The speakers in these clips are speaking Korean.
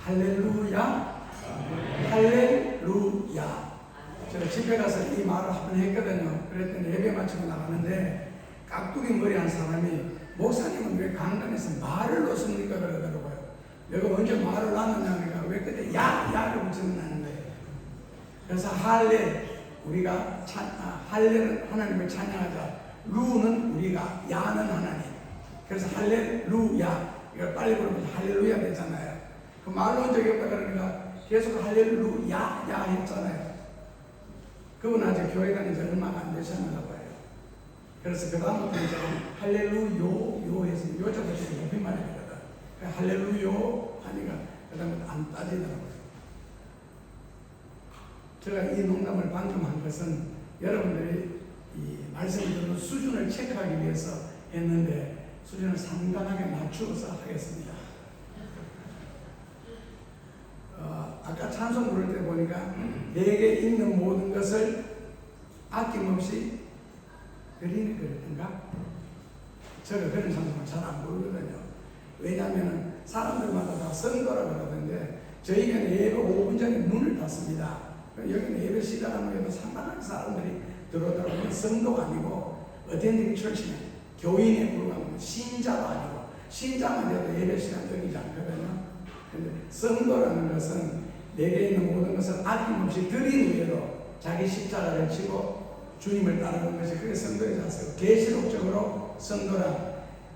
할렐루야. 할렐루야. 제가 집에 가서 이 말을 한번 했거든요. 그랬더니 예배 마치고 나가는데 깍두기 머리 한 사람이 목사님은 왜 강단에서 말을 놓습니까? 그러더라고요. 내가 언제 말을 놨느냐 그러니까 왜 그때 야를 붙여놓는 거예요. 그래서 우리가 할례는 하나님을 찬양하자. 루는 우리가, 야는 하나님. 그래서 할렐루야. 이거 빨리 부르면 할렐루야 되잖아요. 그 말 놓은 적이 없다 그러니까 계속 할렐루야 했잖아요. 그분 아직 교회 다닌 지 얼마가 안 되셨나 봐요. 그래서 그 다음부터 이제 할렐루요 해서 요자도 지금 높임말이 되거든. 할렐루요 하니까 그 다음부터 안 따지더라고요. 제가 이 농담을 방금 한 것은 여러분들이 이 말씀을 듣는 수준을 체크하기 위해서 했는데 수준을 상당하게 낮추어서 하겠습니다. 아까 찬송 부를 때 보니까 내게 있는 모든 것을 아낌없이 그리는 그랬던가? 제가 그런 찬송을 잘 안 부르거든요. 왜냐하면 사람들마다 다 성도라 그러던데 저희는 예배 5분 전에 문을 닫습니다. 여기는 예배 시작하면 상당한 사람들이 들어오더라고요. 성도가 아니고 어텐딩 처치는 교인에 불과한 신자도 아니고 신자만 돼도 예배 시간 들리지 않거든요. 근데 성도라는 것은 내게 있는 모든 것을 아낌없이 드린 후에도 자기 십자가를 지고 주님을 따르는 것이 그게 성도의 자세고, 계시록적으로 성도란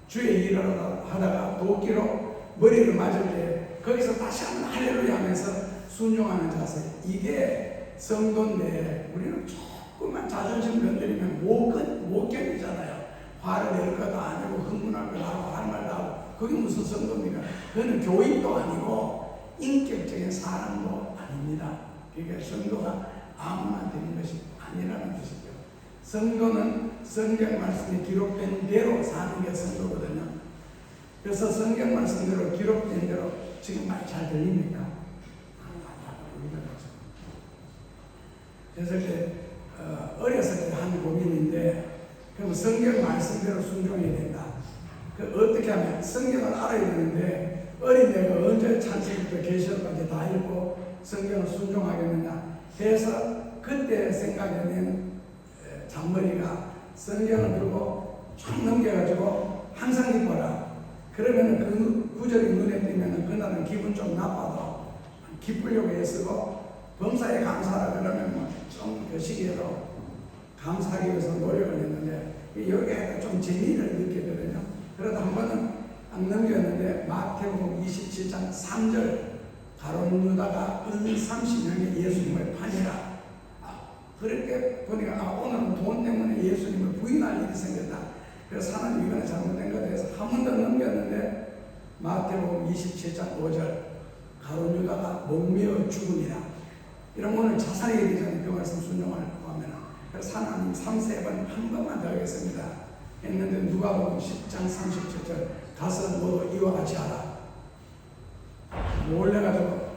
주의 일을 하다가 도끼로 머리를 맞을 때 거기서 다시 한번 할렐루야 하면서 순종하는 자세, 이게 성도인데 우리는 조금만 자존심 건드리면 못 견디잖아요. 화를 낼 것도 아니고 흥분할 것도 하고 할 말도 하고 그게 무슨 성도입니까? 그거는 교인도 아니고 인격적인 사람도 아닙니다. 그러니까 성도가 아무나 되는 것이 아니라는 뜻이죠. 성도는 성경 말씀에 기록된 대로 사는 게 성도거든요. 그래서 성경 말씀대로 기록된 대로 지금 말 잘 들립니까? 그래서 어렸을 때 한 고민인데, 그럼 성경 말씀대로 순종해야 된다. 어떻게 하면 성경을 알아야 되는데 어린 내가 언제 창세기부터 계시록까지 다 읽고 성경을 순종하겠느냐 해서 그때 생각해낸 잔머리가 성경을 들고 쫙 넘겨가지고 항상 기뻐라. 그러면 그 구절이 눈에 띄면 그날은 기분 좀 나빠도 기쁘려고 애쓰고, 범사에 감사하라 그러면 좀 그 시기에도 감사하기 위해서 노력을 했는데 여기에 좀 재미를 느끼거든요. 그러다 한 번은 딱 넘겼는데 마태복음 27장 3절 가룟 유다가 은 30명의 예수님을 파니라. 그렇게 보니까 오늘은 돈 때문에 예수님을 부인할 일이 생겼다. 그래서 하나님 이거는 잘못된 거다 해서 한 번 더 넘겼는데 마태복음 27장 5절 가룟 유다가 목매어 죽으니라. 이런 오늘 자세히 얘기 전에 그 말씀 순종하려고 하면 그래서 하나님 3번 한 번만 더 하겠습니다 했는데 누가복음 10장 37절 가서 너도 이와 같이 하라. 몰래가지고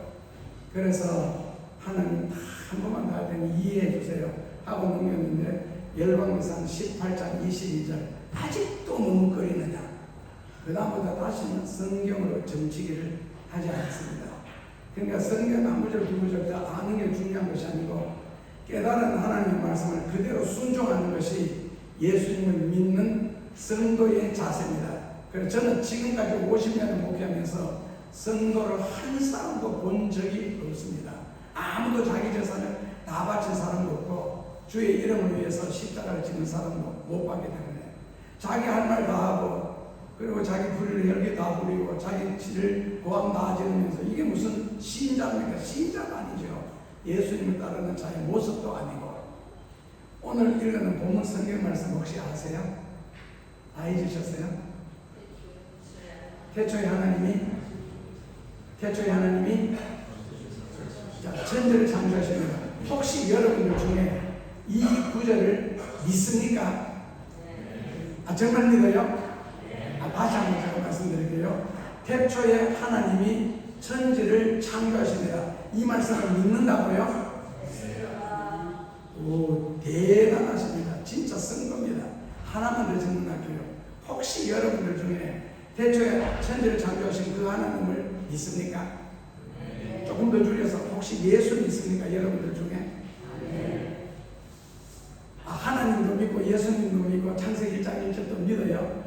그래서 하나님 한 번만 더 할 테니 이해해 주세요 하고 넘겼는데 열방기상 18장 22절 아직도 머뭇거리느냐. 그 다음부터 다시는 성경으로 점치기를 하지 않습니다. 그러니까 성경 한 구절 두 구절 다 아는 게 중요한 것이 아니고 깨달은 하나님의 말씀을 그대로 순종하는 것이 예수님을 믿는 성도의 자세입니다. 그래서 저는 지금까지 50년을 목회하면서 성도를 한 사람도 본 적이 없습니다. 아무도 자기 재산을 다 바친 사람도 없고 주의 이름을 위해서 십자가를 지는 사람도 못 봤기 때문에 자기 할 말 다 하고 그리고 자기 불의를 열개 다 부리고 자기 질을 고함 다 지르면서 이게 무슨 신자입니까? 신자가 아니죠. 예수님을 따르는 자의 모습도 아니고. 오늘 읽는 본문 성경 말씀 혹시 아세요? 다 잊으셨어요? 태초에 하나님이 천지를 창조하십니다. 혹시 여러분들 중에 이 구절을 믿습니까? 정말 믿어요? 다시 한번 제가 말씀드릴게요. 태초에 하나님이 천지를 창조하십니다. 이 말씀을 믿는다고요? 오, 대단하십니다. 진짜 성도입니다. 하나만 더 증명할게요. 혹시 여러분들 중에 태초에 천지를 창조하신 그 하나님을 믿습니까? 조금 더 줄여서 혹시 예수 믿습니까? 여러분들 중에? 하나님도 믿고 예수님도 믿고 창세기 1장 1절도 믿어요.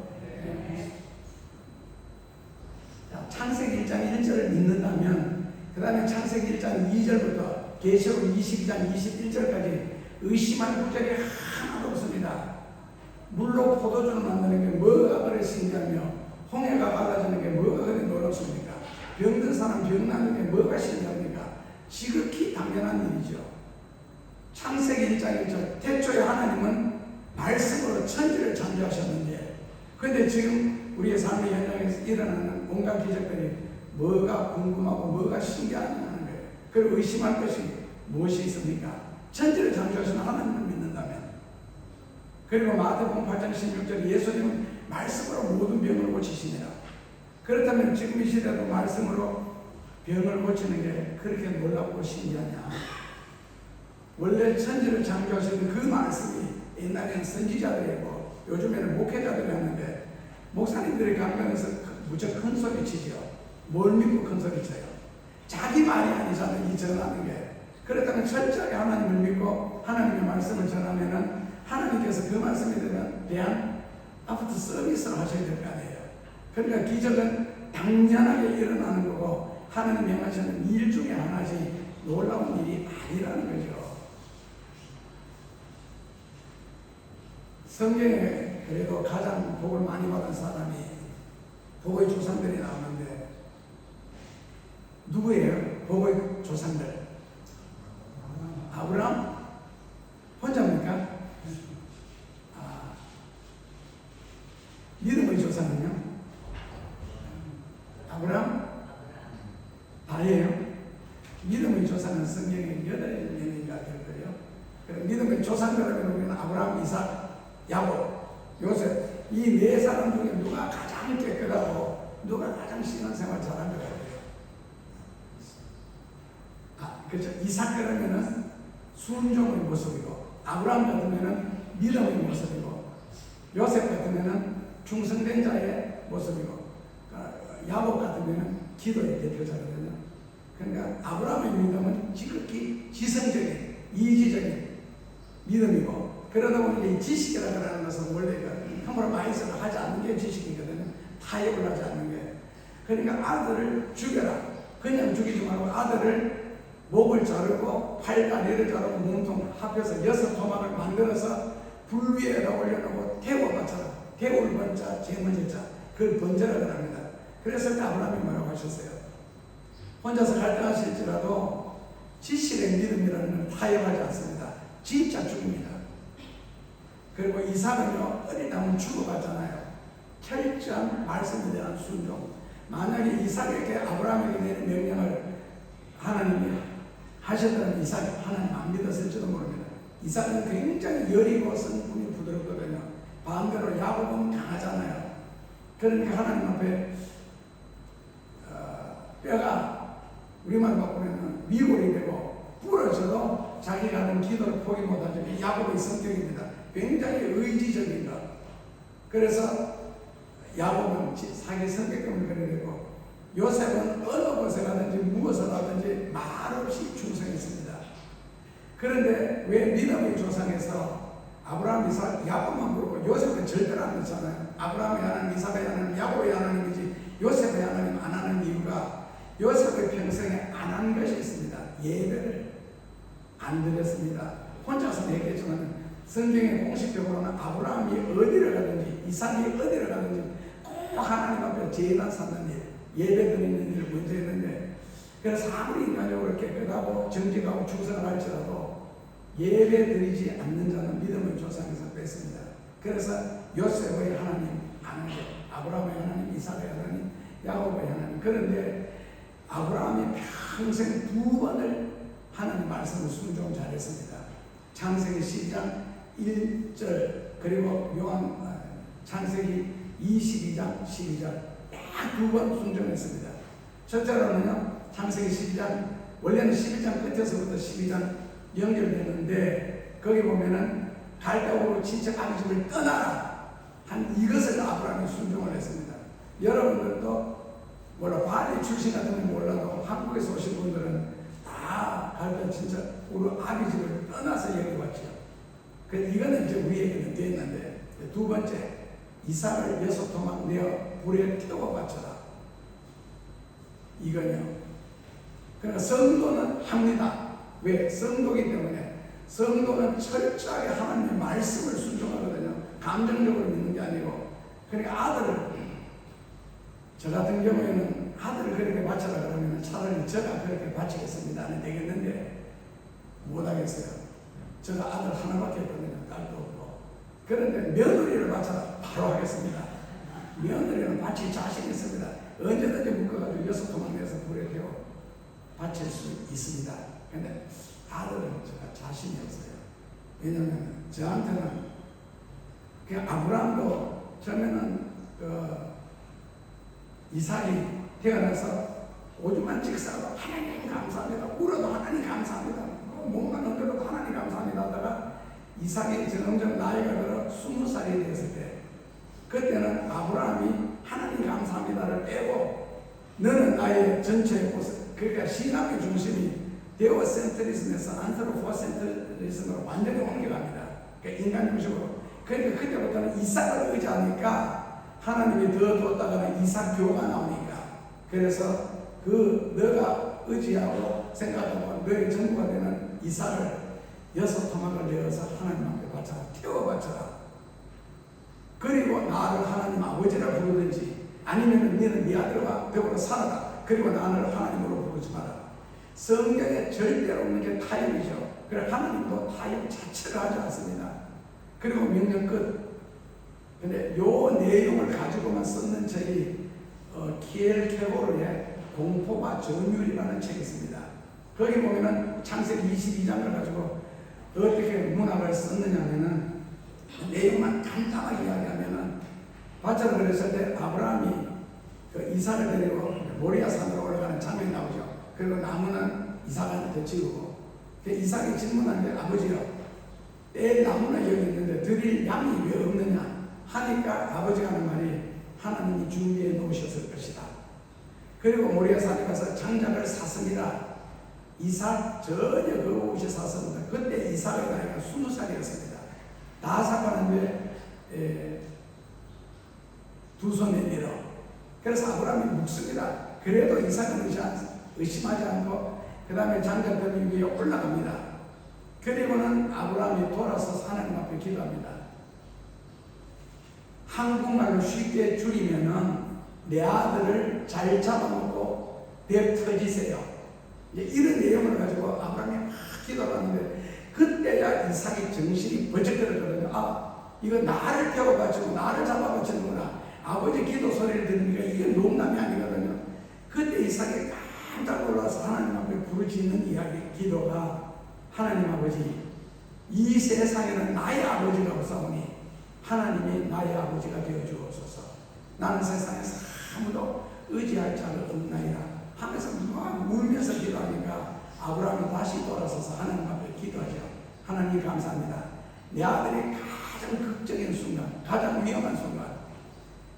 자, 창세기 1장 1절을 믿는다면 그 다음에 창세기 1장 2절부터 계시록 22장 21절까지 의심할 구절이 하나도 없습니다. 물로 포도주를 만드는 게 뭐가 그리 신기하며 홍해가 갈라지는 게 뭐가 그리 놀랍습니까? 병든 사람 병 나는 게 뭐가 신기합니까? 지극히 당연한 일이죠. 창세기 1장 1절 태초에 하나님은 말씀으로 천지를 창조하셨는데 그런데 지금 우리의 삶의 현장에서 일어나는 온갖 기적들이 뭐가 궁금하고 뭐가 신기하냐는 거예요. 그리고 의심할 것이 무엇이 있습니까? 천지를 창조하신 하나님을 믿는다면. 그리고 마태복음 8장 16절 예수님은 말씀으로 모든 병을 고치시니라. 그렇다면 지금 이 시대도 말씀으로 병을 고치는 게 그렇게 놀랍고 신기하냐? 원래 천지를 창조하시는 그 말씀이 옛날에는 선지자들이고 요즘에는 목회자들이 하는데 목사님들이 강단에서 무척 큰 소리 치죠. 뭘 믿고 큰 소리 쳐요? 자기 말이 아니잖아요. 이 전하는 게. 그렇다면 철저하게 하나님을 믿고 하나님의 말씀을 전하면은 하나님께서 그 말씀에 대한 아프터 서비스를 하셔야 될 거 아니에요. 그러니까 기적은 당연하게 일어나는 거고 하나님 명하시는 일 중에 하나지 놀라운 일이 아니라는 거죠. 성경에 그래도 가장 복을 많이 받은 사람이 복의 조상들이 나오는데 누구예요? 복의 조상들. 아브라함? 혼자입니까? 믿음의 조상은요? 아브라함? 다예요? 믿음의 조상은 성경에 8명인가 될 거예요. 믿음의 조상 그러면 우리는 아브라함, 이삭, 야곱, 요셉 이 네 사람 중에 누가 가장 깨끗하고 누가 가장 신앙생활 잘한 것 같아요? 그렇죠. 이삭 그러면은 순종의 모습이고 아브라함 같으면은 믿음의 모습이고 요셉 같으면은 충성된 자의 모습이고 야곱 같으면은 기도의 대표자거든요. 그러니까 아브라함의 믿음은 지극히 지성적인 이지적인 믿음이고 그러다 보니 이 지식이라고 하는 것은 원래 함부로 마이스를 하지 않는 게 지식이거든요. 타협을 하지 않는 게. 그러니까 아들을 죽여라. 그냥 죽이지 말고 아들을 목을 자르고 팔, 다리를 자르고 몸통 합해서 6토막을 만들어서 불 위에다 올려놓고 태워 바쳐라. 태울 번자, 제문제자. 그걸 번제라고 합니다. 그래서 아브라함이 뭐라고 하셨어요? 혼자서 갈등하실지라도 지식의 믿음이라는 건 타협하지 않습니다. 진짜 죽입니다. 그리고 이삭은요, 어리다면 죽어갔잖아요. 철저한 말씀에 대한 순종. 만약에 이삭에게 아브라함에게 내린 명령을 하나님이 하셨다면 이삭이 하나님 안 믿었을지도 모릅니다. 이삭은 굉장히 여리고 성품이 부드럽거든요. 반대로 야곱은 강하잖아요. 그러니까 하나님 앞에 뼈가 우리말 바꾸면 미골이 되고 부러져도 자기가 하는 기도를 포기 못하죠. 야곱의 성격입니다. 굉장히 의지적인 것. 그래서 야곱은 자기 성격 때문에 그래 되고 요셉은 어느 곳에 가든지 무엇을 하든지 말없이 충성했습니다. 그런데 왜 믿음의 조상에서 아브라함, 이삭, 야곱만 부르고 요셉은 절대로 안 믿잖아요. 아브라함의 하나님, 이삭의 하나님, 야곱의 하나님이지 요셉의 하나님 안 하는 이유가 요셉의 평생에 안 한 것이 있습니다. 예배를 안 드렸습니다. 혼자서 얘기했지만 성경의 공식적으로는 아브라함이 어디를 가든지 이삭이 어디를 가든지 꼭 하나님 앞에 제단 쌓는 일, 예배 드리는 일을 먼저 했는데 그래서 아무리 인간적으로 깨끗하고 정직하고 충성을 할지라도 예배 드리지 않는 자는 믿음의 조상에서 뺐습니다. 그래서 요셉의 하나님 하나님, 아브라함의 하나님, 이삭의 하나님, 야곱의 하나님. 그런데 아브라함이 평생 2번을 하나님 말씀을 순종 잘했습니다. 창세기 12장 1절 그리고 창세기 22장 12절 딱 2번 순종했습니다. 첫째로는요, 창세기 12장 원래는 11장 끝에서부터 12장 연결되는데 거기 보면은 갈대우로 친척 아비집을 떠나라 한 이것을 아브라함이 순종을 했습니다. 여러분들도 물론 발이 출신 같으면 몰라도 한국에서 오신 분들은 다 갈때 진짜 우리 아비집을 떠나서 여기 왔죠. 그래서 이거는 이제 위에는 되어 있는데, 두 번째, 이삭을 6토막 내어 불에 태워 바쳐라. 이거요. 그러니까 성도는 합니다. 왜? 성도기 때문에. 성도는 철저하게 하나님의 말씀을 순종하거든요. 감정적으로 믿는 게 아니고. 그러니까 아들을, 저 같은 경우에는 아들을 그렇게 바쳐라 그러면 차라리 제가 그렇게 바치겠습니다는 되겠는데 못하겠어요. 제가 아들 하나밖에 없거든요. 딸도 없고. 그런데 며느리를 바쳐라 바로 하겠습니다. 며느리는 바칠 자신 있습니다. 언제든지 묶어가지고 6토막 내서 불에 태워 바칠 수 있습니다. 그런데 아들은 제가 자신이 없어요. 왜냐하면 저한테는 그냥 아브라함도 처음에는 이삭이 태어나서 오줌만 찍사도 하나님 감사합니다. 울어도 하나님 감사합니다. 몸만 흔들어도 하나님 감사합니다 하다가 이삭이 점점 나이가 들어 20살이 됐을 때, 그때는 아브라함이 하나님 감사합니다를 빼고 너는 나의 전체의 모습, 그러니까 신앙의 중심이 데오센트리즘에서 안트로포센트리즘으로 완전히 옮겨갑니다. 그러니까 인간 중심으로. 그러니까 그때부터는 이삭을 의지하니까 하나님이 더 뒀다가는 이삭교가 나오니까, 그래서 너가 의지하고 생각하고 너의 전부가 되는 이삭을 6토막을 내어서 하나님 앞에 바쳐라. 태워 바쳐라. 그리고 나를 하나님 아버지라 부르든지 아니면 너는 네 아들과 더불어 살아라. 그리고 나를 하나님으로 부르지 마라. 성경에 절대로 없는 게 타협이죠. 그래 하나님도 타협 자체를 하지 않습니다. 그리고 명령 끝. 근데 요 내용을 가지고만 썼는 책이 키엘 케고르의 공포와 전율이라는 책이 있습니다. 거기 보면은 창세기 22장을 가지고 어떻게 문학을 썼느냐면은 내용만 간단하게 이야기하면은 바쳐라 그랬을 때 아브라함이 이삭을 데리고 모리아 산으로 올라가는 장면이 나오죠. 그리고 나무는 이삭한테 지우고 이삭이 질문하는 게 아버지요, 내 나무는 여기 있는데 드릴 양이 왜 없느냐 하니까 아버지가 하는 말이 하나님이 준비해 놓으셨을 것이다. 그리고 모리아 산에 가서 장작을 샀습니다. 이삭 전혀 그 옷이 샀습니다. 그때 이삭의 나이가 20살이었습니다. 다 사과는데 두 손에 밀어. 그래서 아브라함이 묵습니다. 그래도 이삭은 의심하지 않고 그 다음에 장작더미 위에 올라갑니다. 그리고는 아브라함이 돌아서서 하나님 앞에 기도합니다. 한국말로 쉽게 줄이면은 내 아들을 잘 잡아놓고 배 터지세요. 이런 내용을 가지고 아브라함이 막 기도를 하는데 그때야 이삭이 정신이 번쩍 들었거든요. 아, 이거 나를 태워가지고 나를 잡아바치는구나. 아버지 기도 소리를 들으니까 이게 농담이 아니거든요. 그때 이삭이 깜짝 놀라서 하나님 앞에 부르짖는 이야기, 기도가 하나님 아버지, 이 세상에는 나의 아버지가 없사오니 하나님이 나의 아버지가 되어 주옵소서. 나는 세상에서 아무도 의지할 자가 없나이다 하면서 막 울면서 기도하니까 아브라함이 다시 돌아서서 하나님 앞에 기도하죠. 하나님 감사합니다. 내 아들이 가장 극적인 순간, 가장 위험한 순간,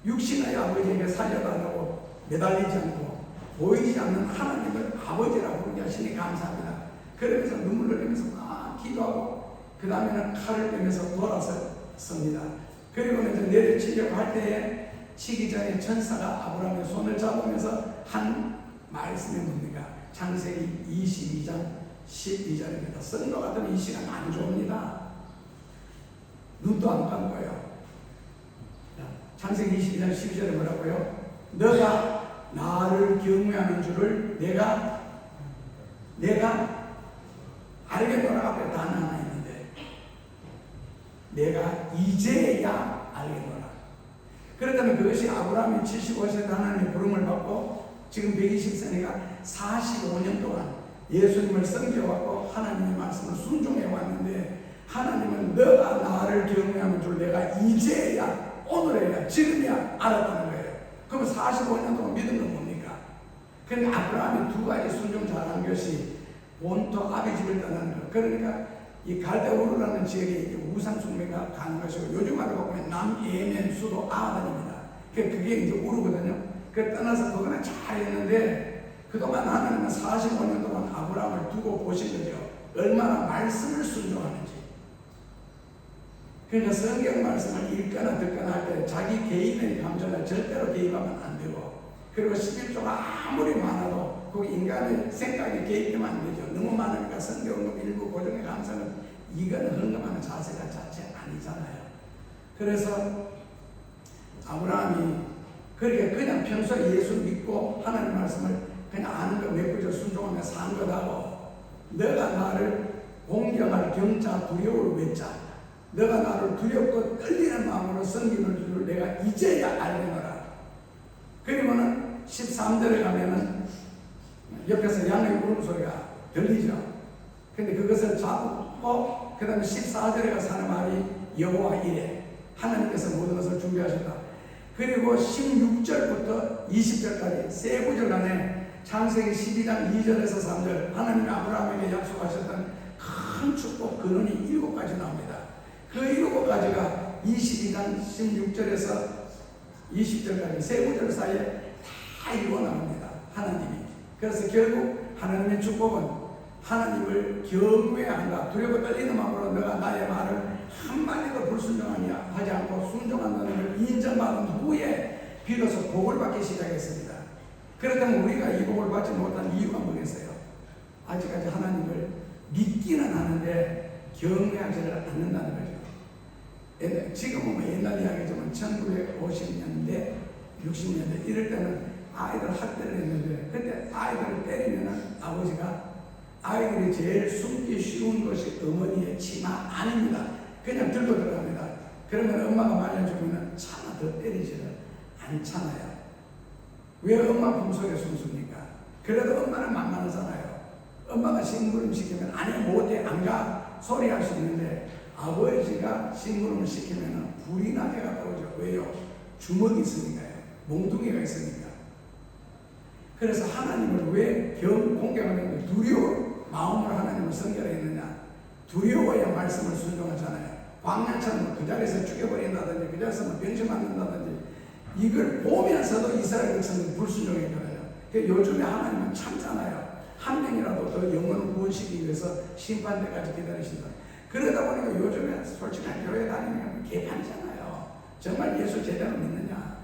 육신의 아버지에게 살려달라고 매달리지 않고 보이지 않는 하나님을 아버지라고 부르게 하시니 감사합니다. 그러면서 눈물을 흘리면서 막 기도하고 그 다음에는 칼을 빼면서 돌아서 섭니다. 그리고 이제 내려치려고 할 때에 치기 전에 천사가 아브라함의 손을 잡으면서 한 말씀이 뭡니까? 창세기 22장 12절입니다. 성도 같은 이 시간 안 좋습니다. 눈도 안 감고요. 창세기 22장 12절에 뭐라고요? 너가 나를 경외하는 줄을 내가 알겠노라. 앞에 단어 하나 있는데 내가 이제야 알겠노라. 그렇다면 그것이 아브라함이 75세 하나님의 부름을 받고 지금 120세니까 45년 동안 예수님을 섬겨왔고 하나님의 말씀을 순종해 왔는데 하나님은 너가 나를 경외하는 줄 내가 이제야, 오늘에야, 지금이야 알았다는 거예요. 그럼 45년 동안 믿은 건 뭡니까? 그러니까 아브라함이 두 가지 순종 잘한 것이 본토 아비집을 떠나는 것. 그러니까 이 갈대우르라는 지역에 우상 숭배가 가는 것이고 요즘 말로 보면 남예멘 수도 아단입니다. 그게 이제 우르거든요. 그 떠나서 그거는 잘했는데 그동안 하나님은 45년 동안 아브라함을 두고 보신 거죠. 얼마나 말씀을 순종하는지. 그러니까 성경 말씀을 읽거나 듣거나 할 때 자기 개인의 감정을 절대로 개입하면 안 되고, 그리고 11조가 아무리 많아도 그 인간의 생각에 개입되면 안 되죠. 너무 많으니까 성경 일부 고정의 감상은 이거는 헌금하는 자세가 자체 아니잖아요. 그래서 아브라함이 그렇게 그냥 평소에 예수 믿고 하나님 말씀을 그냥 아는 거 몇 구절 순종하며 산 것하고, 너가 나를 공경할 경자 두려울 외자, 너가 나를 두렵고 떨리는 마음으로 섬기는 줄을 내가 이제야 알려노라. 그러면은 13절에 가면은 옆에서 양의 울음소리가 들리죠. 근데 그것을 잡고 그 다음에 14절에 가서 하는 말이 여호와 이래, 하나님께서 모든 것을 준비하셨다. 그리고 16절부터 20절까지 세 구절 안에 창세기 12장 2절에서 3절 하나님이 아브라함에게 약속하셨던 큰 축복 근원이 7가지 나옵니다. 그 7가지가 22장 16절에서 20절까지 세 구절 사이에 다 이루어 나옵니다. 하나님이. 그래서 결국 하나님의 축복은 하나님을 경외한다. 두렵고 떨리는 마음으로 너가 나의 말을 한마디도 불순종하지 않고 순종한다는 걸 인정받은 후에 비로소 복을 받기 시작했습니다. 그렇다면 우리가 이 복을 받지 못한 이유가 뭐겠어요? 아직까지 하나님을 믿기는 하는데 경외하지를 않는다는 거죠. 지금은 뭐 옛날 이야기지만 1950년대, 60년대 이럴 때는 아이들 학대를 했는데, 그때 아이들을 때리면은 아버지가 아이들이 제일 숨기 쉬운 것이 어머니의 치마 아닙니다. 그냥 들고 들어갑니다. 그러면 엄마가 말려주면 차마 더 때리지를 않잖아요. 왜 엄마 품속에 숨습니까? 그래도 엄마는 만만하잖아요. 엄마가 심부름 시키면 아니 못해 안 가 소리할 수 있는데, 아버지가 심부름을 시키면 불이 나게 갔다 오죠. 왜요? 주먹이 있으니까요. 몽둥이가 있으니까. 그래서 하나님을 왜 공경하는 거 두려워 마음으로 하나님을 섬겨했느냐? 두려워야 말씀을 순종하잖아요. 광야처럼 그 자리에서 죽여버린다든지 그 자리에서 병심 만든다든지 이걸 보면서도 이스라엘 백성은 불순종했거든요. 요즘에 하나님은 참잖아요. 한 명이라도 더 영혼을 구원시키기 위해서 심판 때까지 기다리신다. 그러다 보니까 요즘에 솔직히 교회 다니는 게 개판이잖아요. 정말 예수 제대로 믿느냐?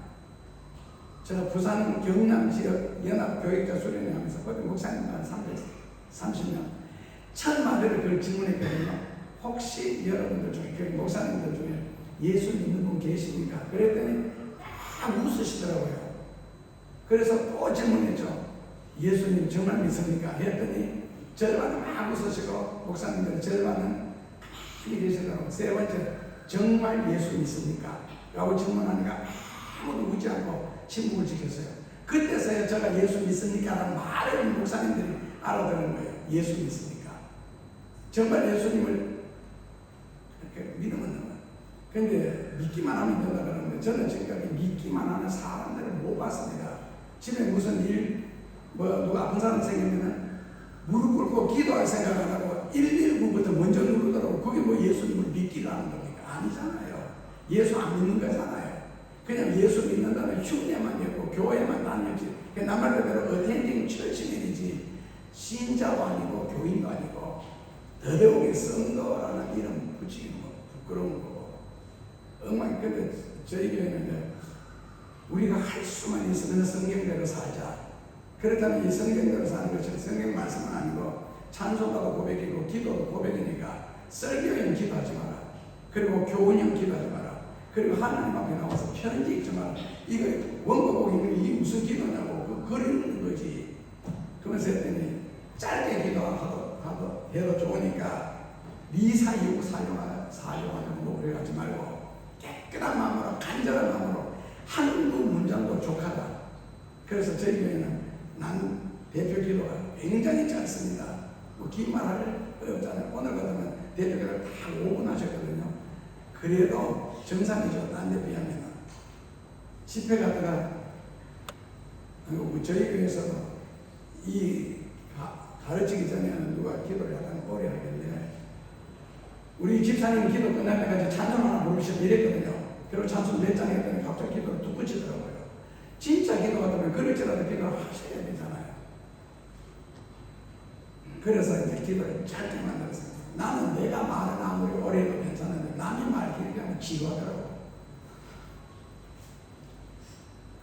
제가 부산 경남 지역 연합교육자 수련회 하면서 거기 목사님과 30년 첫 마디를 그걸 질문했거든요. 혹시 여러분들 중에, 교회 목사님들 중에 예수 믿는 분 계십니까? 그랬더니 막 웃으시더라고요. 그래서 또 질문했죠. 예수님 정말 믿습니까? 했더니 절반은 막 웃으시고 목사님들 절반은 가만히 계시더라고요. 세 번째, 정말 예수 믿습니까? 라고 질문하니까 아무도 묻지 않고 침묵을 지켰어요. 그때서야 제가 예수 믿습니까? 라는 말을 목사님들이 알아들은 거예요. 예수 믿습니까? 정말 예수님을 이렇게 믿으면 되는 거예요. 근데 믿기만 하면 된다 그러는데 저는 지금까지 믿기만 하는 사람들을 못 봤습니다. 집에 무슨 일, 누가 아픈 사람 생기면은 무릎 꿇고 기도할 생각 안 하고 119부터 먼저 누르더라고. 그게 뭐 예수님을 믿기를 하는 겁니까? 아니잖아요. 예수 안 믿는 거잖아요. 그냥 예수 믿는다는 흉내만 내고 교회만 다녔지. 남 말대로 어텐딩 철치맨이지 신자도 아니고 교인도 아니고 더더욱이 성도라는 이름 붙이기 뭐 부끄러운 거고 엉망이. 근데 저희 교회는 우리가 할 수만 있으면 성경대로 살자. 그렇다면 이 성경대로 사는 것은 성경 말씀은 아니고 찬송가도 고백이고 기도도 고백이니까 설교형 기도하지 마라. 그리고 교훈형 기도하지 마라. 그리고 하나님 앞에 나와서 편지 읽지 마라. 이거 원고 보기는 이게 무슨 기도냐고 그 그리는 거지. 그러면서 했더니 짧게 기도하도 해도 좋으니까 미사 이후 사용하려고 그래가지 말고 깨끗한 마음으로 간절한 마음으로 한두 문장도 족하다. 그래서 저희 교회는 난 대표 기도가 굉장히 짧습니다. 뭐 긴 말할 거 없잖아요. 오늘 같으면 대표 기도를 다 5분 하셨거든요. 그래도 정상이죠. 딴 데 비하면. 집회 갔다가 저희 교회에서도 이 가르치기 전에는 누가 기도를 약간 오래 하길래 우리 집사님 기도 끝날 때까지 찬송 하나 부르시면 이랬거든요. 그리고 찬송 몇 장 했더니 갑자기 기도를 뚝 붙이더라고요. 진짜 기도 같으면 그럴지라도 기도를 하셔야 되잖아요. 그래서 이제 기도를 짧게 만들었어요. 나는 내가 말은 아무리 오래 해도 괜찮은데 남이 말 길게 하면 지루하더라고.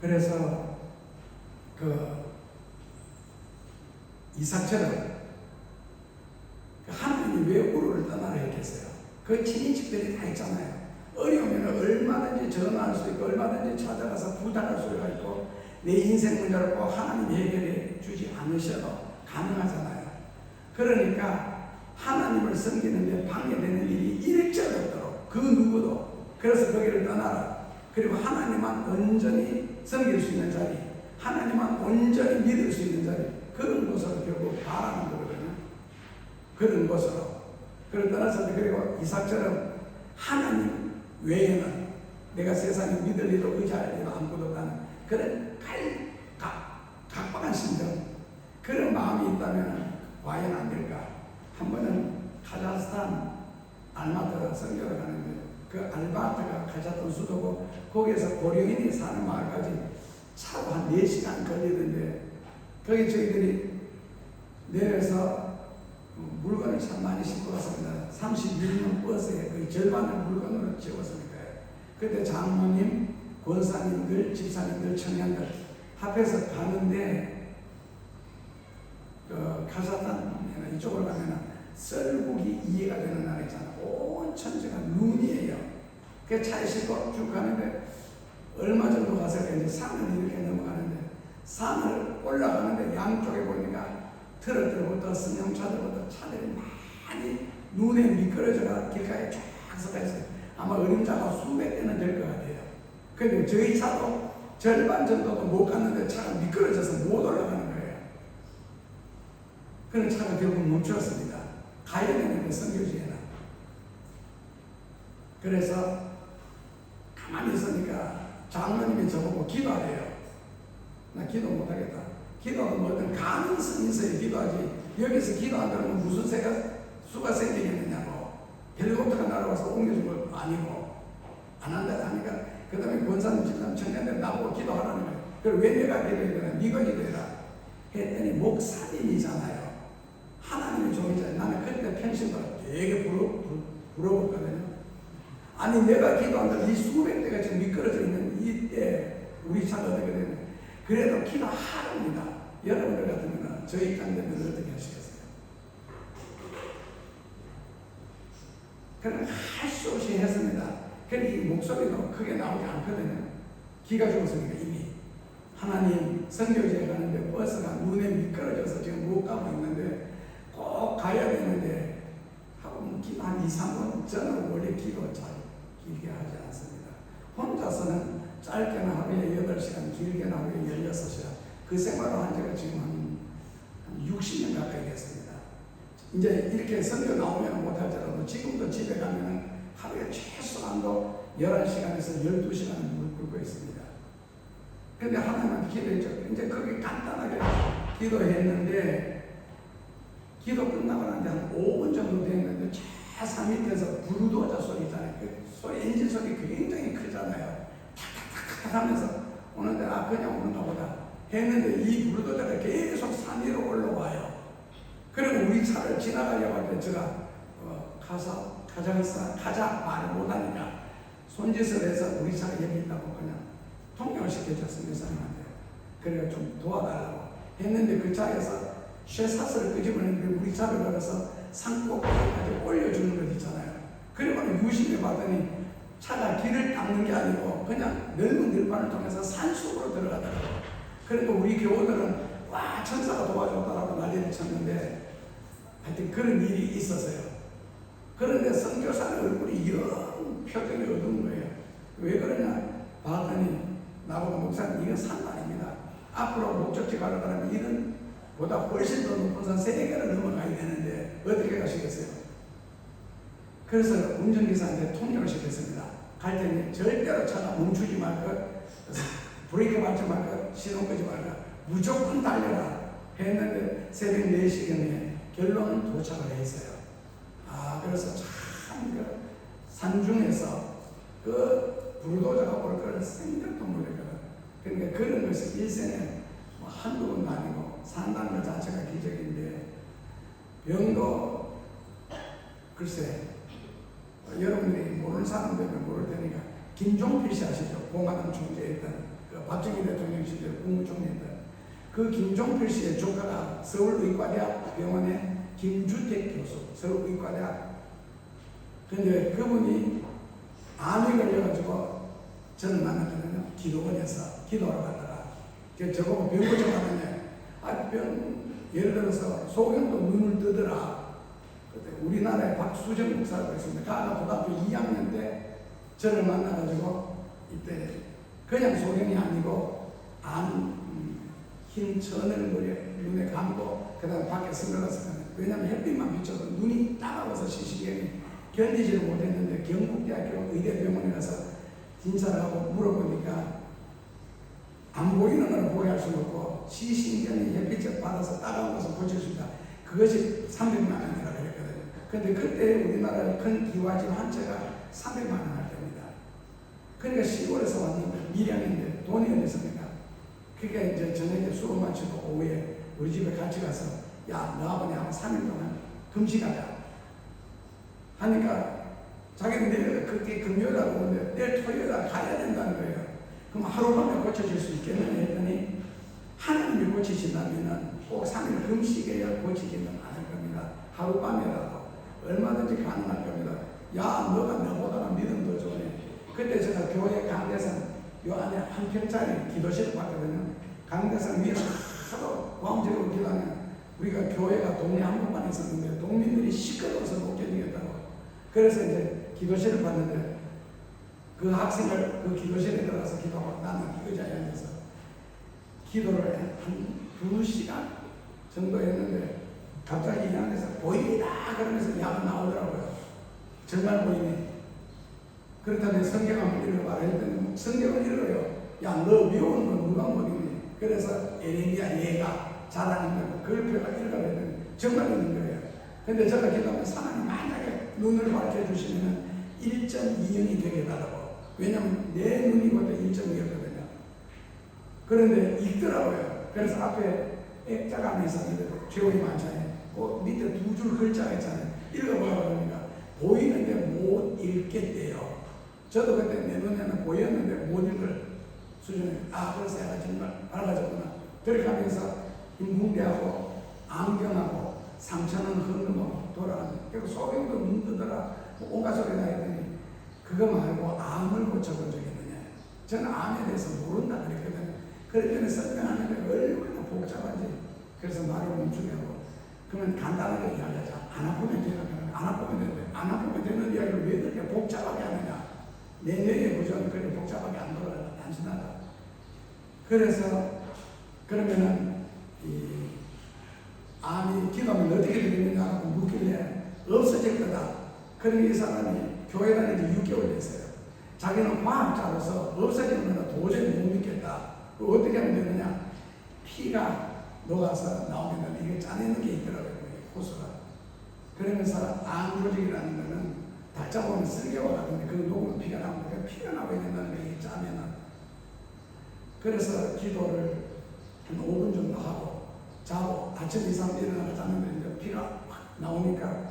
그래서 이삭처럼 하나님이 왜 우르를 떠나라 했겠어요? 그 친인척들이 다 있잖아요. 어려우면 얼마든지 전화할 수 있고 얼마든지 찾아가서 부탁할 수가 있고 내 인생 문제를 꼭 하나님이 해결해 주지 않으셔도 가능하잖아요. 그러니까 하나님을 섬기는데 방해되는 일이 일절 없도록 그 누구도 그래서 거기를 떠나라. 그리고 하나님만 온전히 섬길 수 있는 자리, 하나님만 온전히 믿을 수 있는 자리, 그런 곳으로 결국 가라는 거거든요. 그런 곳으로. 그걸 떠나서 그리고 이삭처럼 하나님 외에는 내가 세상에 믿을 일도 의지할 일도 아무것도 없다는 그런 각박한 심정, 그런 마음이 있다면 과연 안 될까? 한 번은 카자흐스탄 알마트로 선교를 가는데 그 알마트가 카자흐스탄 수도고 거기에서 고려인이 사는 마을까지 차로 한 4시간 걸리던데 거기 저희들이 내려서 물건을 참 많이 싣고 왔습니다. 31년 버스에 거의 절반을 물건으로 채웠습니다. 그때 장모님, 권사님들, 집사님들, 청년들 합해서 가는데 카자흐스탄 이쪽으로 가면 썰국이 이해가 되는 나라 있잖아요. 온 천지가 눈이에요. 그 차에 싣고 쭉 가는데 얼마 정도 가서 이제 산을 이렇게 넘어가는데 산을 올라가는데 양쪽에 보니까 트럭들부터 승용차들부터 차들이 많이 눈에 미끄러져가 길가에 쫙 서가 있어요. 아마 어림자가 수백 대는 될 것 같아요. 근데 저희 차도 절반 정도도 못 갔는데 차가 미끄러져서 못 올라가는 거예요. 그런 차가 결국 멈추었습니다. 가야 되는데 선교지에는. 그래서 가만히 있으니까 장로님이 저보고 기도하래요. 나 기도 못하겠다. 기도는 뭐든 가능성이 있어야 기도하지. 여기서 기도 안 들으면 무슨 수가 생기겠느냐고. 헬리콥터가 날아와서 옮겨준 거 아니고 안 한다 하니까 그 다음에 권사님 집사님 청년들 나보고 기도하라는 거예요. 그럼 왜 내가 기도해야 되나? 네가 기도해라 했더니 목사님이잖아요. 하나님의 종이잖아요. 나는 그때 평신도라 되게 부러웠거든요. 아니 내가 기도한다 이 수백 대가 지금 미끄러져 있는 이때 우리 차가 어떻게 되냐. 그래도 기도하랍니다. 여러분들 같으면 저희 입장 되면 어떻게 하시겠어요? 그냥 할 수 없이 했습니다. 그런데 이 목소리도 크게 나오지 않거든요. 기가 죽었으니까 이미. 하나님 선교지에 가는데 버스가 눈에 미끄러져서 지금 못 가고 있는데 꼭 가야 되는데 하고 기도 한 2, 3분 저는 원래 기도 잘 길게 하지 않습니다. 혼자서는 짧게는 하루에 8시간, 길게는 하루에 16시간 그 생활을 한 지가 지금 한 60년 가까이 됐습니다. 이제 이렇게 선교 나오면 못하더라도 지금도 집에 가면 하루에 최소한도 11시간에서 12시간은 물 끓고 있습니다. 근데 하나님한테 기도했죠. 이제 거기 간단하게 기도했는데 기도 끝나고 난 한 5분 정도 됐는데 산 밑에서 불도저 소리 있잖아요. 그 소리, 엔진 소리 굉장히 크잖아요. 탁탁탁탁 하면서 오는데 그냥 오는가 보다 했는데 이 불도저가 계속 산 위로 올라와요. 그리고 우리 차를 지나가려고 할 때 제가 카자 말을 못하니까 손짓을 해서 우리 차가 여기 있다고 그냥 통역을 시켜줬습니다. 사람한테. 그래서 좀 도와달라고 했는데 그 차에서 쇠사슬을 끄집어냈는데 우리 차를 걸어서 산꼭대기까지 올려주는 것 있잖아요. 그리고는 유심히 봤더니 차가 길을 닦는 게 아니고 그냥 넓은 들판을 통해서 산속으로 들어가더라고요. 그리고 우리 교우들은 와 천사가 도와줬다라고 난리를 쳤는데 하여튼 그런 일이 있었어요. 그런데 선교사의 얼굴이 영 표정이 어두운 거예요. 왜 그러냐 봤더니 나보고 목사님 이건 산 아닙니다. 앞으로 목적지 가러 가려면 이런 보다 훨씬 더 높은 산 3개를 넘어가야 되는데 어떻게 가시겠어요? 그래서 운전기사한테 통역을 시켰습니다. 갈 때는 절대로 차가 멈추지 말고 브레이크 밟지 말고 신호 끄지 말고 무조건 달려라 했는데 새벽 4시경에 결론은 도착을 했어요. 그래서 참 그 산중에서 그 불도저가 올 거를 생각도 못했거든. 그러니까 그런 것이 일생에 뭐 한두 번도 아니고 산다는 것 자체가 기적인데, 병도 글쎄 여러분들이 모르는 사람들은 모를 테니까 김종필 씨 아시죠? 공화당 총재였던 그 박정희 대통령 시절 국무총리였던 그 김종필 씨의 조카가 서울의과대학 병원의 김주택 교수, 서울의과대학. 근데 그분이 암이 걸려가지고 저는 만났거든요. 기도원에서 기도하러 갔다가 저보고 병 고쳐가는데 예를 들어서 소경도 눈을 뜨더라. 그때 우리나라에 박수정 목사라고 있습니다. 가가 고등학교 2학년 때 저를 만나가지고 이때 그냥 소경이 아니고 흰 천을 눈에 감고 그 다음에 밖에 선글라스 가는. 왜냐하면 햇빛만 비춰도 눈이 따가워서 시시경이 견디지를 못했는데 경북대학교 의대병원에 가서 진찰을 하고 물어보니까 안 보이는 걸 보게 할 수는 없고 시신경이 햇빛을 받아서 따가운 것을 고칠 수 있다. 그것이 300만 원이라고 그랬거든요. 근데 그때 우리나라의 큰 기와집 한 채가 300만 원 할 때입니다. 그러니까 시골에서 왔는데 밀양인데 돈이 어디 있습니까? 그러니까 이제 저녁에 수업 마치고 오후에 우리 집에 같이 가서 야, 너 아버지하고 3일 동안 금식하자 하니까 자기는 내일 그렇게 금요일하고 오는데 내일 토요일날 가야 된다는 거예요. 그럼 하루만에 고쳐질 수 있겠느냐 했더니 하나님이 고치신다면 꼭 3일 금식해야 고치지는 않을 겁니다. 하룻밤이라도 얼마든지 가능할 겁니다. 야, 너가 나보다 믿음 더 좋네. 그때 제가 교회 강대상 요 안에 한 평짜리 기도실을 봤거든요. 강대상 위에서 하도 왕제로 기도하면 우리가 교회가 동네 한 번만 있었는데 동민들이 시끄러워서 못 견디겠다고. 그래서 이제 기도실을 봤는데 그 학생을 그 기도실에 들어가서 기도하고 나는 의자에 앉아서 기도를 한 2시간 정도 했는데 갑자기 이 안에서 보입니다 그러면서 야가 나오더라고요. 정말 보이네. 그렇다면 성경 한번 읽어봐라 했더니 성경을 읽어요. 야, 너 외우는 건 누가 못 읽니? 그래서 에레미야 얘가 잘하는 거 그걸 배가 읽어라 했더니 정말 있는 거예요. 근데 제가 기도하면서 하나님 만약에 눈을 밝혀주시면 1.2영이 되게 달라고. 왜냐면 내 눈이 그때 1.2였거든요. 그런데 읽더라고요. 그래서 앞에 액자가 안에 있었는데 죄원이 많잖아요. 그 밑에 2줄 글자가 있잖아요. 읽어보라고 그러니까 보이는데 못 읽겠대요. 저도 그때 내 눈에는 보였는데 못 읽을 수준에 그래서 내가 정말 밝아졌구나. 그렇게 하면서 인붕대하고 안경하고 3,000원 헌금하고 돌아가는데 그리고 소경도 눈 뜨더라 온갖 소리 나했더니 그거 말고 암을 고쳐본 적이 있느냐. 저는 암에 대해서 모른다 그랬거든요. 그랬더니 설명하는데 얼마나 복잡한지. 그래서 말을 멈추게 하고 그러면 간단하게 이야기하자. 안 아프면 되는 거야. 안 아프면 되는데 안 아프면 되는 이야기를 왜 그렇게 복잡하게 하느냐. 내 뇌의 구조는 그렇게 복잡하게 안 돌아가요. 단순하다. 그래서 그러면은 이 암이 기도하면 어떻게 되느냐고 묻길래 없어질 거다. 그러니 이 사람이 교회 다니는 지 6개월 됐어요. 자기는 과학자로서 없어지는 거는 도저히 못 믿겠다. 어떻게 하면 되느냐. 피가 녹아서 나오면 이게 짜내는 게 있더라고요. 호수가. 그러면서 암 조직이라는 거는 닥자 보면 쓸개와 같은데 그 녹으면 피가 나오니까 피가 나와야 된다는 게 짜면은. 그래서 기도를 한 5분 정도 하고 자고 아침 이상 일어나서 자는데 이제 피가 확 나오니까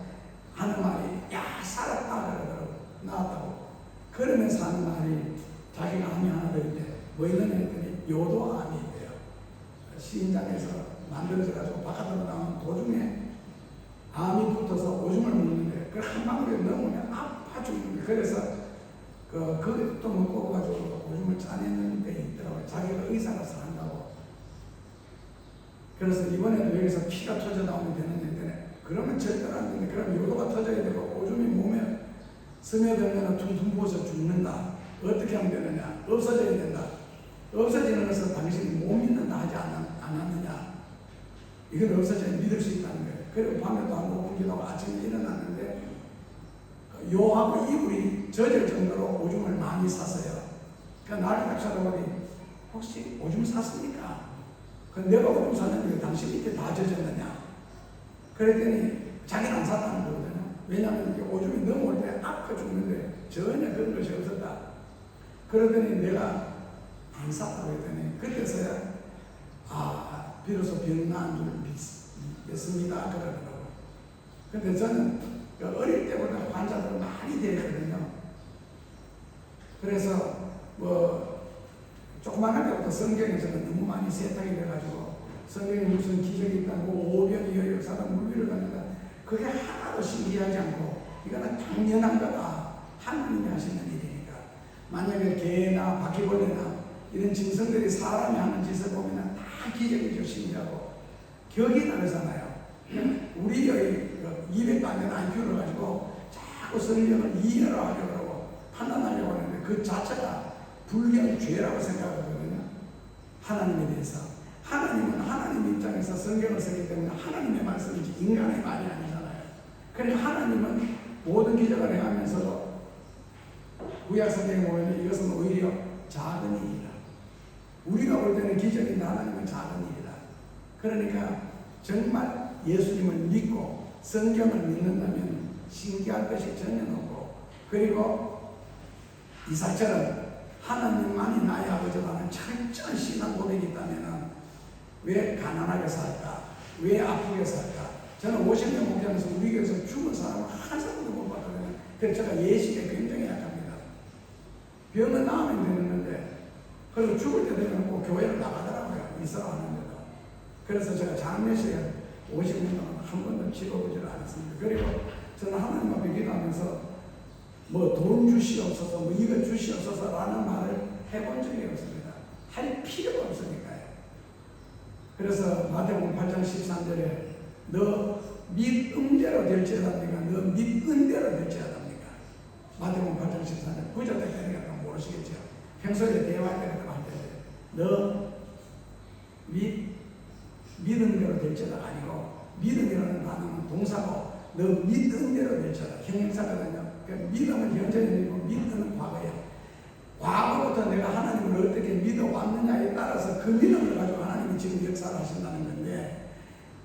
하는 말이 야 살았다 그러더라고. 나왔다고. 그러면서 하는 말이 자기가 암이 하나 더 있대. 뭐 있느냐 했더니 요도암이 있대요. 시인장에서 만들어져가지고 바깥으로 나오는 도중에 암이 붙어서 오줌을 먹는데 그걸 한 방울에 넣으면 아파 죽는 거예요. 그래서 그것도 못 먹어가지고 오줌을 짜내는 데 있더라고요. 자기가 의사라서 한다고. 그래서 이번에도 여기서 피가 터져 나오면 되는데 그러면 절대로 안 되는데 그럼 요도가 터져야 되고 오줌이 몸에 스며들면 퉁퉁 부어서 죽는다. 어떻게 하면 되느냐. 없어져야 된다. 없어지는 것은 당신이 못 믿는다 하지 않았느냐. 이건 없어져야 믿을 수 있다는 거예요. 그리고 밤에도 한 5분 기도하고 아침에 일어났는데 요하고 이불이 젖을 정도로 오줌을 많이 쌌어요. 그러니까 나를 딱 쳐다보니 혹시 오줌 쌌습니까? 내가 오줌 쌌는데 당신 밑에 다 젖었느냐? 그랬더니 자기는 안 쌌다는 거거든요. 왜냐하면 오줌이 넘어올 때 아파 죽는데 전혀 그런 것이 없었다. 그러더니 내가 안 쌌다고 했더니 그때서야 비로소 병 나은 줄 믿습니다 그러더라고. 근데 저는 어릴 때보다 환자들 많이 되거든요. 그래서 조그만할 때부터 성경에 저는 너무 많이 세탁이 돼가지고 성경에 무슨 기적이 있다고 오병이어 역사다 물위를 가는다 그게 하나도 신기하지 않고 이거는 당연한 거다. 하나님이 하시는 일이니까. 만약에 개나 바퀴벌레나 이런 짐승들이 사람이 하는 짓을 보면 다 기적이죠. 신기하고 격이 다르잖아요. 우리의 200도 안 되는 IQ를 가지고 자꾸 성경을 이해를 하려고 하고 판단하려고 하는데 그 자체가 불경 죄라고 생각하거든요. 하나님에 대해서. 하나님은 하나님 입장에서 성경을 쓰기 때문에 하나님의 말씀이지 인간의 말이 아니잖아요. 그러니까 하나님은 모든 기적을 행하면서도 구약 성경에 보면 이것은 오히려 작은 일이다. 우리가 볼 때는 기적인데 하나님은 작은 일이다. 그러니까 정말 예수님을 믿고 성경을 믿는다면 신기할 것이 전혀 없고 그리고 이삭처럼 하나님만이 나의 아버지라는 철저한 신앙 고백이 있다면 왜 가난하게 살까? 왜 아프게 살까? 저는 50년 목회하면서 우리 교회에서 죽은 사람을 한 사람도 못 봤거든요. 그래서 제가 예식에 굉장히 약합니다. 병은 나으면 되는데 그리고 죽을 때 되면 꼭 교회를 나가더라고요. 이사를 하는데도. 그래서 제가 장례식에 50년 동안 한 번도 치러보지를 않았습니다. 그리고 저는 하나님 앞에 기도하면서 돈 주시옵소서, 이거 주시옵소서 라는 말을 해본 적이 없습니다. 할 필요가 없으니까요. 그래서 마태복음 8장 13절에 너 믿음대로 될지어답니까? 너 믿음대로 될지어답니까? 마태복음 8장 13절 부자 때니까 모르시겠죠. 평소에 대화할 때가 할 때 너 믿음대로 될지어다 아니고 믿음이라는 단어는 동사고 너 믿음대로 될지어다 형용사거든요. 그러니까 믿음은 현재이고 믿음은 과거예요. 과거부터 내가 하나님을 어떻게 믿어왔느냐에 따라서 그 믿음을 가지고 하나님이 지금 역사를 하신다는 건데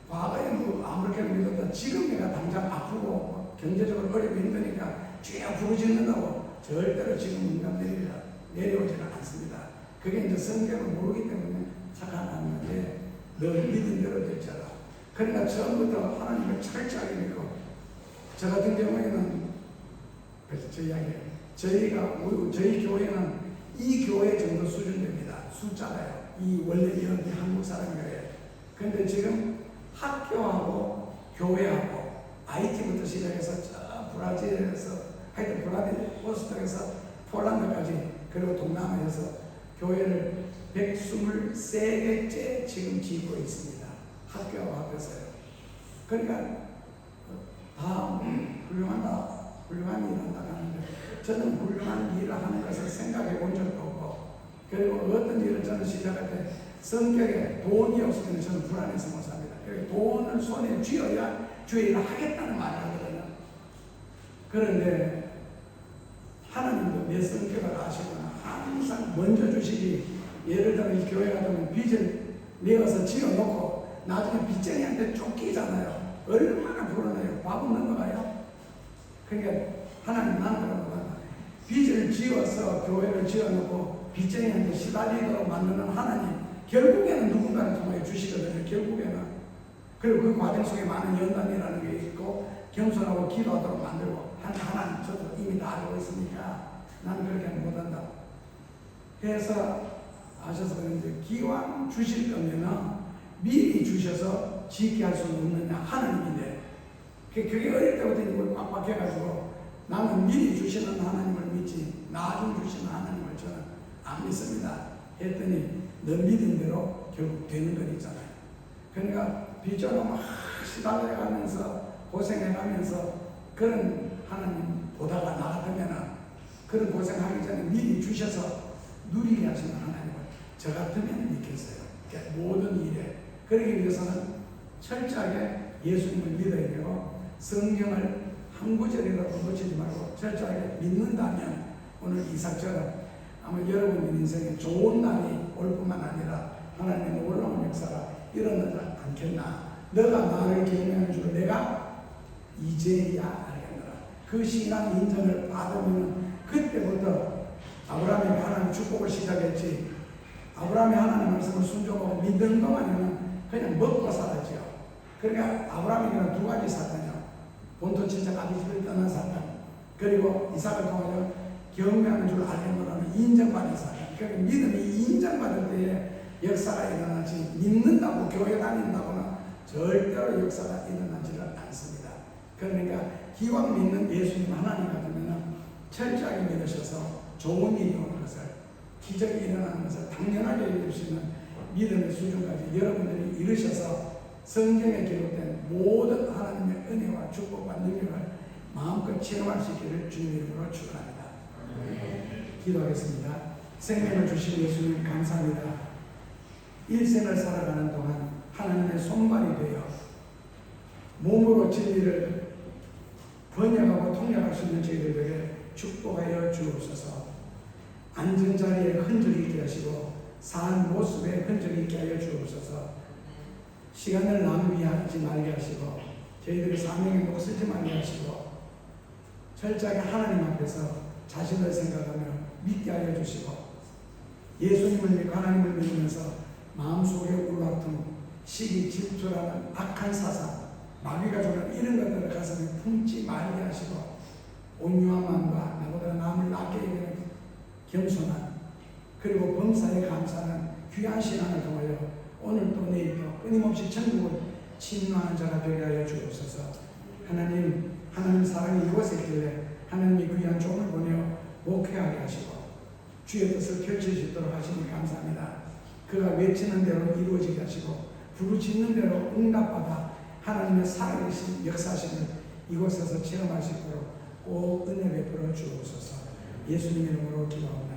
과거에 아무렇게나 믿었다 지금 내가 당장 아프고 경제적으로 어렵고 힘드니까 죄 부르짖는다고 절대로 지금 인간 내려오지는 않습니다. 그게 이제 성경을 모르기 때문에 착각하는 건데 너 믿음대로 될지어다. 그러니까 처음부터 하나님을 철저하게 믿고 저 같은 경우에는 그래서 저 이야기예요. 저희 교회는 이 교회 정도 수준 됩니다. 숫자가요. 이 원래 이런 한국 사람이에요. 근데 지금 학교하고 교회하고 IT부터 시작해서 저 브라질에서 하여튼 브라질 보스턴에서 폴란드까지 그리고 동남아에서 교회를 123개째 지금 짓고 있습니다. 학교하고 합해서요. 그러니까 다 훌륭한 일을 한다고 하는데 저는 훌륭한 일을 하는 것을 생각해 본 적도 없고 그리고 어떤 일을 저는 시작할 때 성격에 돈이 없으면 저는 불안해서 못 삽니다. 돈을 손에 쥐어야 주의를 하겠다는 말을 하거든요. 그런데 하나님도 내 성격을 아시거나 항상 먼저 주시기 예를 들어 이 교회 가면 빚을 내어서 지어놓고 나중에 빚쟁이한테 쫓기잖아요. 얼마나 불안해요. 밥은 넘어가요. 그러니까 하나님 나는 그러거든요. 빚을 지어서 교회를 지어놓고 빚쟁이한테 시달리도록 만드는 하나님 결국에는 누군가를 통해 주시거든요. 결국에는. 그리고 그 과정 속에 많은 연단이라는 게 있고 겸손하고 기도하도록 만들고 하나님 저도 이미 다 알고 있으니까 나는 그렇게 못한다. 그래서 아셔서 그런데 기왕 주실 거면은 미리 주셔서 지게 할 수는 없느냐 하나님인데 그게 어릴 때부터 이걸 꽉꽉 해가지고 나는 미리 주시는 하나님을 믿지 나중 주시는 하나님을 저는 안 믿습니다 했더니 너 믿은 대로 결국 되는 건 있잖아요. 그러니까 빚져서 막 시달려가면서 고생해가면서 그런 하나님 보다가 나 같으면 그런 고생하기 전에 미리 주셔서 누리게 하시는 하나님을 저 같으면 믿겠어요. 그러니까 모든 일에 그러기 위해서는 철저하게 예수님을 믿어야 되고 성경을 한 구절이라도 놓치지 말고 철저하게 믿는다면 오늘 이삭처럼 아마 여러분 인생에 좋은 날이 올 뿐만 아니라 하나님의 놀라운 역사가 일어나지 않겠나. 너가 나를 경외하는 줄 내가 이제야 알겠노라. 그 신앙 인정을 받으면 그때부터 아브라함이 하나님 축복을 시작했지 아브라함이 하나님 말씀을 순종하고 믿는 동안에는 그냥 먹고 살았죠. 그러니까 아브라함이 두 가지 사탄이요. 본토 친척 아비 집을 떠난 사탄, 그리고 이삭을 통하여 경배하는 줄 알겠노라는 인정받는 사탄. 그러니까 믿음이 인정받을 때에 역사가 일어나지, 믿는다고 교회 다닌다고는 절대로 역사가 일어나지를 않습니다. 그러니까 기왕 믿는 예수님 하나님 같으면 철저하게 믿으셔서 좋은 일이 오는 것을, 기적이 일어나는 것을 당연하게 여길 수 있는 믿음의 수준까지 여러분들이 이르셔서 성경에 기록된 모든 하나님의 은혜와 축복과 능력을 마음껏 체험할 수 있기를 주님 이름으로 축원합니다. 기도하겠습니다. 생명을 주신 예수님 감사합니다. 일생을 살아가는 동안 하나님의 손발이 되어 몸으로 진리를 번역하고 통역할 수 있는 저희들에게 축복하여 주옵소서. 앉은 자리에 흔적이 있게 하시고 산 모습에 흔적이 있게 하여 주옵소서. 시간을 낭비하지 말게 하시고 저희들의 사명에 녹슬지 말게 하시고 철저하게 하나님 앞에서 자신을 생각하며 믿게 하여 주시고 예수님을 믿고 하나님을 믿으면서 마음속에 울라통 시기 질투라는 악한 사상, 마귀가 주는 이런 것들을 가슴에 품지 말게 하시고 온유한 마음과 나보다 남을 낫게 여기는 겸손한, 그리고 범사에 감사하는 귀한 시간을 통하여 오늘도 내일도 끊임없이 천국을 침노하는 자가 되게 하여 주옵소서. 하나님 사랑이 이곳에 있길래 하나님이 귀한 종을 보내어 목회하게 하시고 주의 뜻을 펼칠 수 있도록 하시니 감사합니다. 그가 외치는 대로 이루어지게 하시고 부르짖는 대로 응답받아 하나님의 살아계신 역사심을 이곳에서 체험할 수 있도록 꼭 은혜 베풀어 주옵소서. 예수님 이름으로 기도합니다.